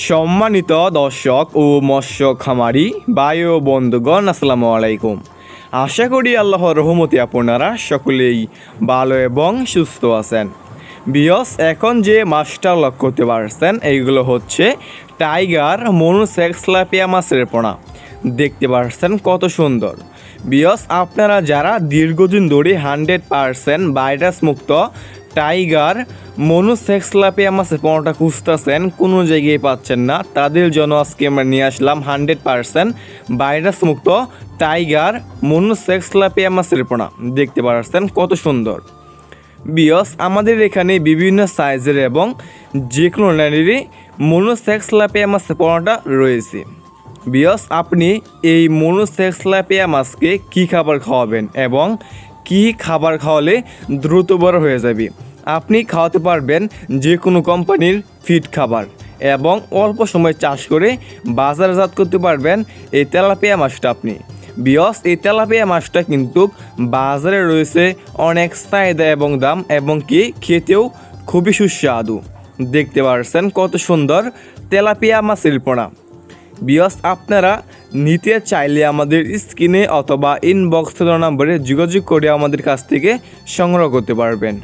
সম্মানিত দর্শক ও মৎস্য খামারি ভাই ও বন্ধুগণ, আসসালামু আলাইকুম। আশা করি আল্লাহর রহমতে আপনারা সকলেই ভালো এবং সুস্থ আছেন। বিয়স, এখন যে মাছটা লক্ষ্য করতে পারছেন এইগুলো হচ্ছে টাইগার মনোসেক্সলাপিয়া মাছের পোনা। দেখতে পাচ্ছেন কত সুন্দর। বিয়স, আপনারা যারা দীর্ঘদিন ধরে 100% ভাইরাস মুক্ত টাইগার মনোসেক্সলাপিয়া মাছের পোনাটা খুঁজতেছেন, কোনো জায়গায় পাচ্ছেন না, তাদের জন্য আজকে আমরা নিয়ে আসলাম 100% ভাইরাস মুক্ত টাইগার মনোসেক্সলাপিয়া মাছের পোনা। দেখতে পাচ্ছেন কত সুন্দর। বিয়স, আমাদের এখানে বিভিন্ন সাইজের এবং যে কোনো লাইনেরই মনোসেক্সলাপিয়া মাছের পোনাটা রয়েছে। বিয়স, আপনি এই মনোসেক্সলাপিয়া মাছকে কী খাবার খাওয়াবেন এবং কি খাবার খাওয়ালে দ্রুত বড় হয়ে যাবে? আপনি খাওয়াতে পারবেন যে কোনো কোম্পানির ফিড খাবার এবং অল্প সময় চাষ করে বাজারজাত করতে পারবেন এই তেলাপিয়া মাছটা আপনি। বিয়স, এই তেলাপিয়া মাছটা কিন্তু বাজারে রয়েছে অনেক চাহিদা এবং দাম, এবং কি খেতেও খুবই সুস্বাদু। দেখতে পাচ্ছেন কত সুন্দর তেলাপিয়া মাছের পোনা। বিয়স, আপনারা নিতে চাইলে আমাদের স্ক্রিনে অথবা ইনবক্স নম্বরে যোগাযোগ করে আমাদের কাছ থেকে সংগ্রহ করতে পারবেন।